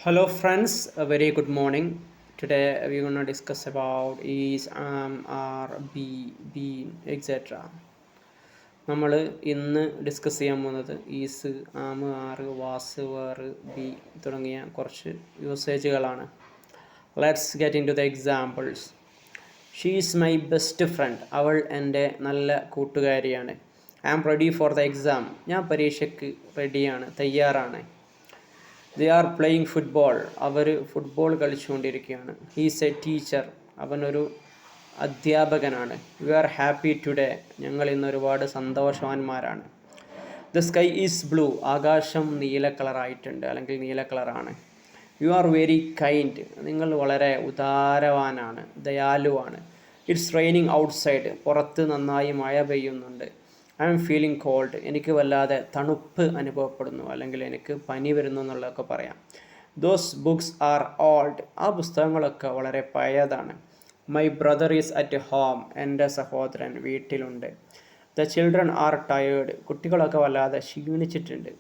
Hello friends, a very good morning. Today we're gonna discuss about is, are, be, etc. നമ്മൾ ഇന്ന് discuss ചെയ്യാൻ പോകുന്നത് is, ആം, ആറ്, was, where, be തുടങ്ങിയ കുറച്ച് യൂസേജുകളാണ്. Let's get into the examples. She is my best friend. അവൾ എൻ്റെ നല്ല കൂട്ടുകാരിയാണ്. I am ready for the exam. ഞാൻ പരീക്ഷയ്ക്ക് റെഡിയാണ്, തയ്യാറാണ്. They are playing football. അവർ ഫുട്ബോൾ കളിച്ചുകൊണ്ടിരിക്കുകയാണ്. He's a teacher. അവനൊരു അധ്യാപകനാണ്. We are happy today. ഞങ്ങൾ ഇന്ന് ഒരുപാട് സന്തോഷവാന്മാരാണ്. The sky is blue. ആകാശം നീല കളറായിട്ടുണ്ട് അല്ലെങ്കിൽ നീല കളറാണ്. You are very kind. നിങ്ങൾ വളരെ ഉദാരവാനാണ്, ദയാലുവാണ്. It's raining outside. പുറത്ത് നന്നായി മഴ പെയ്യുന്നുണ്ട്. I am feeling cold. എനിക്ക് വല്ലാതെ തണുപ്പ് അനുഭവപ്പെടുന്നു അല്ലെങ്കിൽ എനിക്ക് പനി വരുന്നു എന്നുള്ളതൊക്കെ പറയാം. Those books are old. ആ പുസ്തകങ്ങളൊക്കെ വളരെ പഴയതാണ്. My brother is at home. എൻ്റെ സഹോദരൻ വീട്ടിലുണ്ട്. The children are tired. കുട്ടികളൊക്കെ വല്ലാതെ ക്ഷീണിച്ചിട്ടുണ്ട്.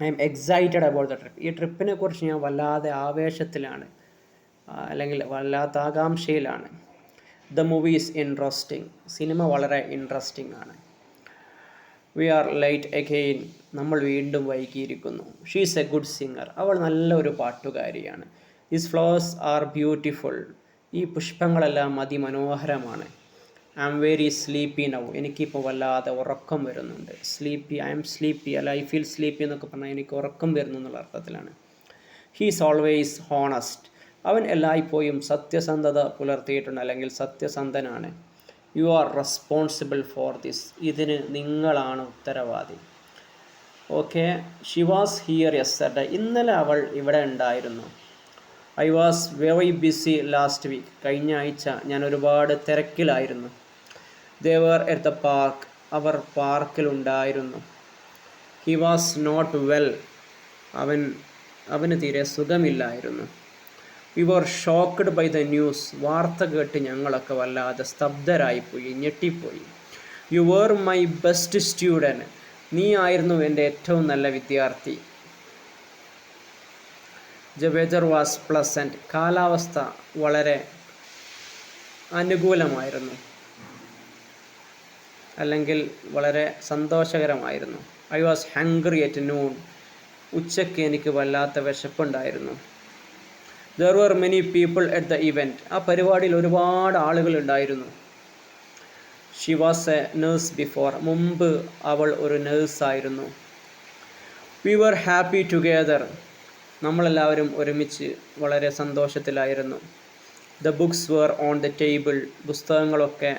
I am excited about the trip. ഈ ട്രിപ്പിനെ കുറിച്ച് ഞാൻ വല്ലാതെ ആവേശത്തിലാണ് അല്ലെങ്കിൽ വല്ലാത്ത ആകാംക്ഷയിലാണ്. The movie is interesting. സിനിമ വളരെ ഇൻട്രസ്റ്റിംഗ് ആണ്. We are late again. നമ്മൾ വീണ്ടും വൈകിയിരിക്കുന്നു. She is a good singer. അവൾ നല്ലൊരു പാട്ടുകാരിയാണ്. These flowers are beautiful. ഈ പുഷ്പങ്ങളെല്ലാം അതിമനോഹരമാണ്. I am very sleepy now. എനിക്കിപ്പോൾ വല്ലാതെ ഉറക്കം വരുന്നുണ്ട്. സ്ലീപ്പി, ഐ ആം സ്ലീപ്പി അല്ല ഐ ഫീൽ സ്ലീപ്പി എന്നൊക്കെ പറഞ്ഞാൽ എനിക്ക് ഉറക്കം വരുന്നു എന്നുള്ള അർത്ഥത്തിലാണ്. He is always honest. അവൻ എല്ലായ്പ്പോഴും സത്യസന്ധത പുലർത്തിയിട്ടുണ്ട് അല്ലെങ്കിൽ സത്യസന്ധനാണ്. You are responsible for this. ഇതിന് നിങ്ങളാണ് ഉത്തരവാദി. Okay. She was here yesterday. ഇന്നലെ അവൾ ഇവിടെ ഉണ്ടായിരുന്നു. I was very busy last week. കഴിഞ്ഞ ആഴ്ച ഞാൻ ഒരുപാട് തിരക്കിലായിരുന്നു. They were at the park. Our പാർക്കിലുണ്ടായിരുന്നു. He was not well. അവന് തീരെ സുഖമില്ലായിരുന്നു. We were shocked by the news. വാർത്ത കേട്ട് ഞങ്ങളൊക്കെ വല്ലാതെ സ്തബ്ധരായിപ്പോയി, ഞെട്ടിപ്പോയി. You were my best student. നീ ആയിരുന്നു എൻ്റെ ഏറ്റവും നല്ല വിദ്യാർത്ഥി. The weather was pleasant. കാലാവസ്ഥ വളരെ അനുകൂലമായിരുന്നു അല്ലെങ്കിൽ വളരെ സന്തോഷകരമായിരുന്നു. I was hungry at noon. ഉച്ചയ്ക്ക് എനിക്ക് വല്ലാത്ത വിശപ്പുണ്ടായിരുന്നു. There were many people at the event. ആ പരിപാടിയിൽ ഒരുപാട് ആളുകൾ ഉണ്ടായിരുന്നു. She was a nurse before. മുമ്പ് അവൾ ഒരു നേഴ്സായിരുന്നു. We were happy together. നമ്മളെല്ലാവരും ഒരുമിച്ച് വളരെ സന്തോഷത്തിലായിരുന്നു. The books were on the table. പുസ്തകങ്ങളൊക്കെ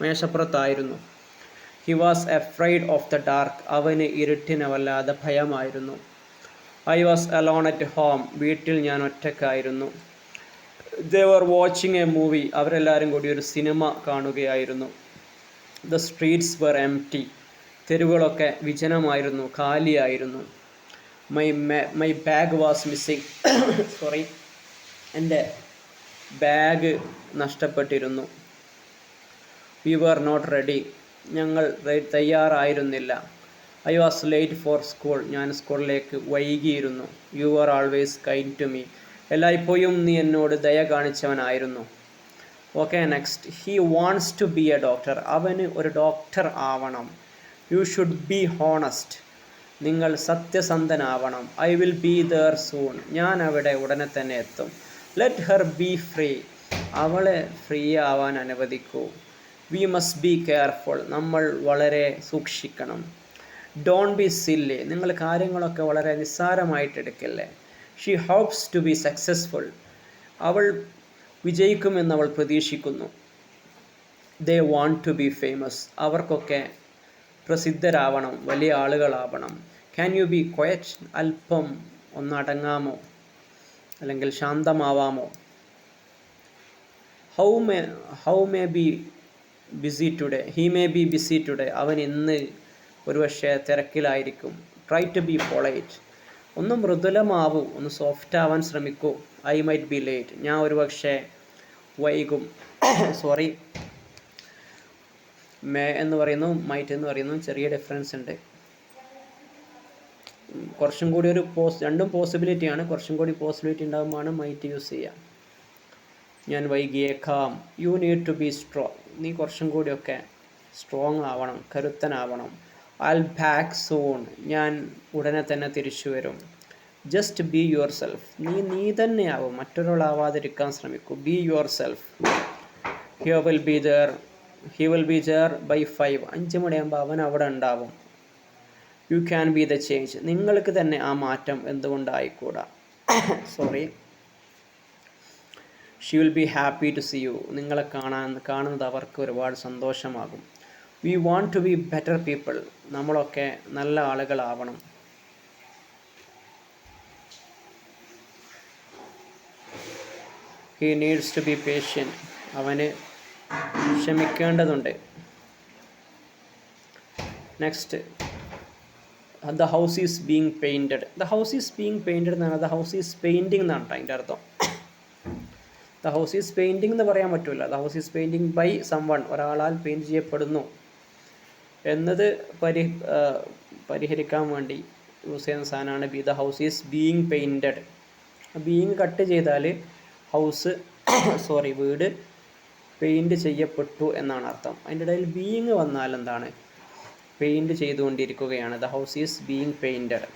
മേശപ്പുറത്തായിരുന്നു. He was afraid of the dark. അവന് ഇരുട്ടിനെ വല്ലാതെ ഭയമായിരുന്നു. I was alone at home. വീട്ടിൽ ഞാൻ ഒറ്റക്കായിരുന്നു. They were watching a movie. അവരെല്ലാവരും കൂടി ഒരു സിനിമ കാണുകയായിരുന്നു. The streets were empty. തെരുവുകളൊക്കെ വിജനമായിരുന്നു, കാലിയായിരുന്നു. My bag was missing. Sorry, എൻ്റെ ബാഗ് നഷ്ടപ്പെട്ടിരുന്നു. We were not ready. ഞങ്ങൾ തയ്യാറായിരുന്നില്ല. I was late four school. ഞാൻ സ്കൂളിലേക്ക് വൈകിയിരുന്നു. You are always kind to me. എല്ലായ്പ്പോഴും നീ എന്നോട് ദയ കാണിച്ചവനായിരുന്നു. Okay, next. He wants to be a doctor. അവന് ഒരു ഡോക്ടർ ആവണം. You should be honest. നിങ്ങൾ സത്യസന്ധനാവണം. I will be there soon. ഞാൻ അവിടെ ഉടനെ തന്നെ എത്തും. Let her be free. അവളെ ഫ്രീ ആവാൻ അനുവദിക്കൂ. We must be careful. നമ്മൾ വളരെ സൂക്ഷിക്കണം. Don't be silly. നിങ്ങൾ കാര്യങ്ങളൊക്കെ വളരെ നിസ്സാരമായിട്ടെടുക്കല്ലേ. She hopes to be successful. അവൾ വിജയിക്കുമെന്ന് അവൾ പ്രതീക്ഷിക്കുന്നു. They want to be famous. അവർക്കൊക്കെ പ്രസിദ്ധരാവണം, വലിയ ആളുകളാവണം. Can you be quiet. അല്പം ഒന്നടങ്ങാമോ അല്ലെങ്കിൽ ശാന്തമാവാമോ. How may be busy today. He may be busy today. അവൻ ഇന്ന് ഒരുപക്ഷെ തിരക്കിലായിരിക്കും. Try to be polite. ഒന്ന് മൃദുലമാവൂ, ഒന്ന് സോഫ്റ്റ് ആവാൻ ശ്രമിക്കൂ. I might be late. ഞാൻ ഒരുപക്ഷെ വൈകും. സോറി, മേ എന്ന് പറയുന്നു, മൈറ്റ് എന്ന് പറയുന്നു, ചെറിയ ഡിഫറൻസ് ഉണ്ട്. കുറച്ചും കൂടി ഒരു രണ്ടും പോസിബിലിറ്റിയാണ്. കുറച്ചും കൂടി പോസിബിലിറ്റി ഉണ്ടാകുമ്പോഴാണ് മൈറ്റ് യൂസ് ചെയ്യുക. ഞാൻ വൈകിയേക്കാം. You need to be strong. നീ കുറച്ചും കൂടിയൊക്കെ സ്ട്രോങ് ആവണം, കരുത്തനാവണം. Isle back soon. ഞാൻ ഉടനെ തന്നെ തിരിച്ചു വരും. Just be yourself. നീ തന്നെയാവും, മറ്റൊരാളാവാതിരിക്കാൻ ശ്രമിക്കൂ. Be yourself. He will be there by 5. 5 മണിയാകുമ്പോൾ അവൻ അവിടെ ഉണ്ടാവും. You can be the change. നിങ്ങൾക്ക് തന്നെ ആ മാറ്റം എന്തുകൊണ്ടായിക്കൂടാ. Sorry. She will be happy to see you. നിങ്ങളെ കാണുന്നത് അവർക്ക് ഒരുപാട് സന്തോഷമാകും. We want to be better people. നമ്മളൊക്കെ നല്ല ആളുകളാവണം. He needs to be patient. അവന് ക്ഷമിക്കേണ്ടതുണ്ട്. Next, the house is being painted. The house is being painted എന്നാണ്. ദ ഹൗസ് ഈസ് പെയിൻറ്റിങ് എന്നാണ് കേട്ടോ അതിൻ്റെ അർത്ഥം. ദ ഹൗസ് ഈസ് പെയിൻറ്റിങ് എന്ന് പറയാൻ പറ്റില്ല. The house is painting by someone. ഒരാളാൽ പെയിൻറ്റ് ചെയ്യപ്പെടുന്നു എന്നത് പരിഹരിക്കാൻ വേണ്ടി യൂസ് ചെയ്യുന്ന സാധനമാണ് be. The house is being painted. Being cut ചെയ്താൽ വീട് പെയിൻറ്റ് ചെയ്യപ്പെട്ടു എന്നാണ് അർത്ഥം. അതിൻ്റെ ഇടയിൽ ബീയിങ് വന്നാൽ എന്താണ്? പെയിൻറ്റ് ചെയ്തുകൊണ്ടിരിക്കുകയാണ്. The house is being painted.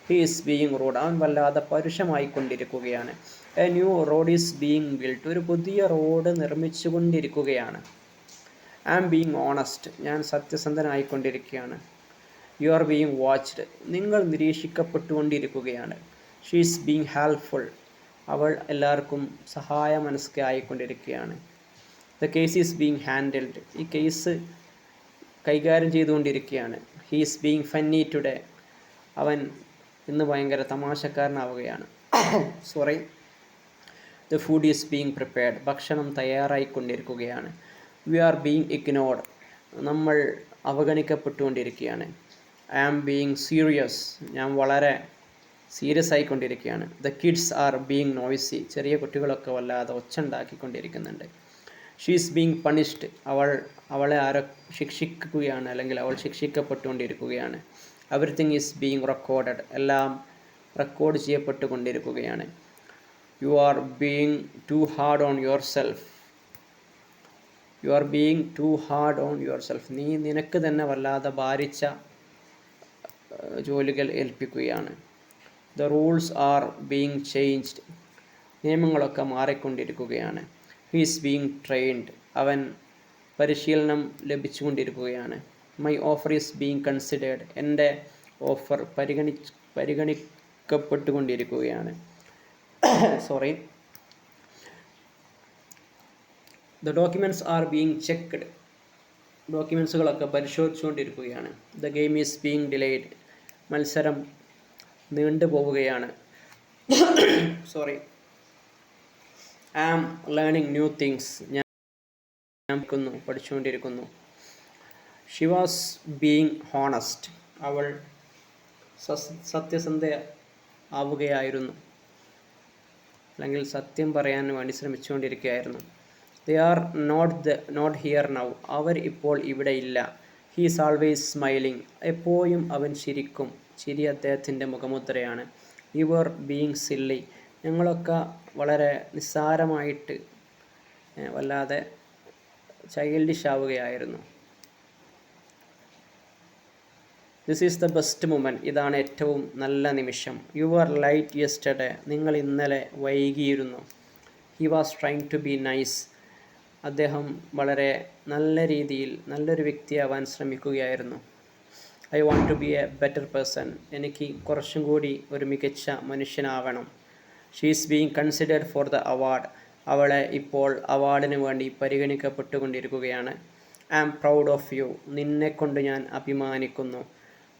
He is being rude. അവൻ വല്ലാതെ പരുഷമായിക്കൊണ്ടിരിക്കുകയാണ്. A new road is being built. ഒരു പുതിയ റോഡ് നിർമ്മിച്ചു കൊണ്ടിരിക്കുകയാണ്. I am being honest. ഞാൻ സത്യസന്ധനായിക്കൊണ്ടിരിക്കുകയാണ്. You are being watched. നിങ്ങൾ നിരീക്ഷിക്കപ്പെട്ടുകൊണ്ടിരിക്കുകയാണ്. She is being helpful. അവൾ എല്ലാവർക്കും സഹായ മനസ്കായിക്കൊണ്ടിരിക്കുകയാണ്. The case is being handled. ഈ കേസ് കൈകാര്യം ചെയ്തുകൊണ്ടിരിക്കുകയാണ്. He is being funny today. അവൻ ഇന്ന് ഭയങ്കര തമാശക്കാരനാവുകയാണ്. Sorry. The food is being prepared. ഭക്ഷണം തയ്യാറായിക്കൊണ്ടിരിക്കുകയാണ്. We are being ignored. നമ്മൾ അവഗണിക്കപ്പെട്ടുകൊണ്ടിരിക്കുകയാണ്. I am being serious. ഞാൻ വളരെ സീരിയസ് ആയിക്കൊണ്ടിരിക്കുകയാണ്. The kids are being noisy. ചെറിയ കുട്ടികളൊക്കെ വല്ലാതെ ഒച്ചുണ്ടാക്കിക്കൊണ്ടിരിക്കുന്നുണ്ട്. She is being punished. അവളെ ആരോ ശിക്ഷിക്കുകയാണ്, അല്ലെങ്കിൽ അവൾ ശിക്ഷിക്കപ്പെട്ടുകൊണ്ടിരിക്കുകയാണ്. Everything is being recorded. എല്ലാം റെക്കോർഡ് ചെയ്യപ്പെട്ടുകൊണ്ടിരിക്കുകയാണ്. You are being too hard on yourself. You are being too hard on yourself. നീ നിനക്ക് തന്നെ വല്ലാതെ ഭാരിച്ച ജോലികൾ ഏൽപ്പിക്കുകയാണ്. The rules are being changed. നിയമങ്ങളൊക്കെ മാറിക്കൊണ്ടിരിക്കുകയാണ്. He is being trained. അവൻ പരിശീലനം ലഭിച്ചുകൊണ്ടിരിക്കുകയാണ്. My offer is being considered. എൻ്റെ ഓഫർ പരിഗണിക്കപ്പെട്ടുകൊണ്ടിരിക്കുകയാണ്. Sorry. The documents are being checked. ഡോക്യുമെൻറ്റ്സുകളൊക്കെ പരിശോധിച്ചുകൊണ്ടിരിക്കുകയാണ്. The game is being delayed. മത്സരം നീണ്ടുപോവുകയാണ്. Sorry. I am learning new things. ഞാൻ പഠിച്ചുകൊണ്ടിരിക്കുന്നു. She was being honest. അവൾ സത്യസന്ധ ആവുകയായിരുന്നു, അല്ലെങ്കിൽ സത്യം പറയാൻ വേണ്ടി ശ്രമിച്ചുകൊണ്ടിരിക്കുകയായിരുന്നു. They are not here now. അവർ ഇപ്പോൾ ഇവിടെ ഇല്ല. He is always smiling. എപ്പോഴും അവൻ ചിരിക്കും. ചിരി അദ്ദേഹത്തിൻ്റെ മുഖമുദ്രയാണ്. You are being silly. ഞങ്ങളൊക്കെ വളരെ നിസ്സാരമായിട്ട് വല്ലാതെ ചൈൽഡിഷ് ആവുകയായിരുന്നു. This is the best moment. ഇതാണ് ഏറ്റവും നല്ല നിമിഷം. You are late yesterday. നിങ്ങൾ ഇന്നലെ വൈകിയിരുന്നു. He was trying to be nice. അദ്ദേഹം വളരെ നല്ല രീതിയിൽ നല്ലൊരു വ്യക്തിയാവാൻ ശ്രമിക്കുകയായിരുന്നു. I want to be a better person. എനിക്ക് കുറച്ചും കൂടി ഒരു മികച്ച മനുഷ്യനാവണം. She is being considered for the award. അവളെ ഇപ്പോൾ അവാർഡിന് വേണ്ടി പരിഗണിക്കപ്പെട്ടുകൊണ്ടിരിക്കുകയാണ്. I am proud of U. നിന്നെക്കൊണ്ട് ഞാൻ അഭിമാനിക്കുന്നു.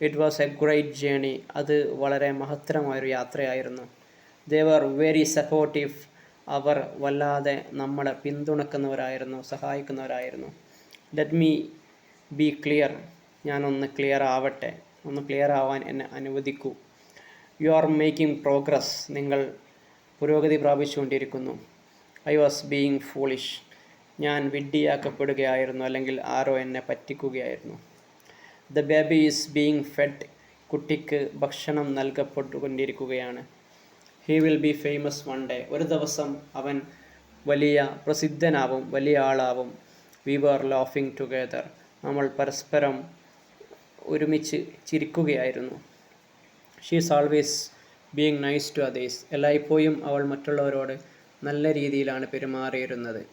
It was A great journey. അത് വളരെ മഹത്തരമായൊരു യാത്രയായിരുന്നു. ദേ വർ വെരി സപ്പോർട്ടീവ്. അവർ വല്ലാതെ നമ്മളെ പിന്തുണക്കുന്നവരായിരുന്നു, സഹായിക്കുന്നവരായിരുന്നു. Let me be clear. ഞാനൊന്ന് ക്ലിയർ ആവട്ടെ. ഒന്ന് ക്ലിയർ ആവാൻ എന്നെ അനുവദിക്കൂ. You are making progress. നിങ്ങൾ പുരോഗതി പ്രാപിച്ചുകൊണ്ടിരിക്കുന്നു. I was being foolish. ഞാൻ വിഡ്ഢിയാക്കപ്പെടുകയായിരുന്നു, അല്ലെങ്കിൽ ആരോ എന്നെ പറ്റിക്കുകയായിരുന്നു. The baby is being fed. കുട്ടിക്ക് ഭക്ഷണം നൽകപ്പെട്ടുകൊണ്ടിരിക്കുകയാണ്. He will be famous one day. ഒരു ദിവസം അവൻ വലിയ പ്രസിദ്ധനാവും, വലിയ ആളാവും. We were ലാഫിങ് together. നമ്മൾ പരസ്പരം ഒരുമിച്ച് ചിരിക്കുകയായിരുന്നു. She is always being nice to others. എല്ലായ്പ്പോഴും അവൾ മറ്റുള്ളവരോട് നല്ല രീതിയിലാണ് പെരുമാറിയിരുന്നത്.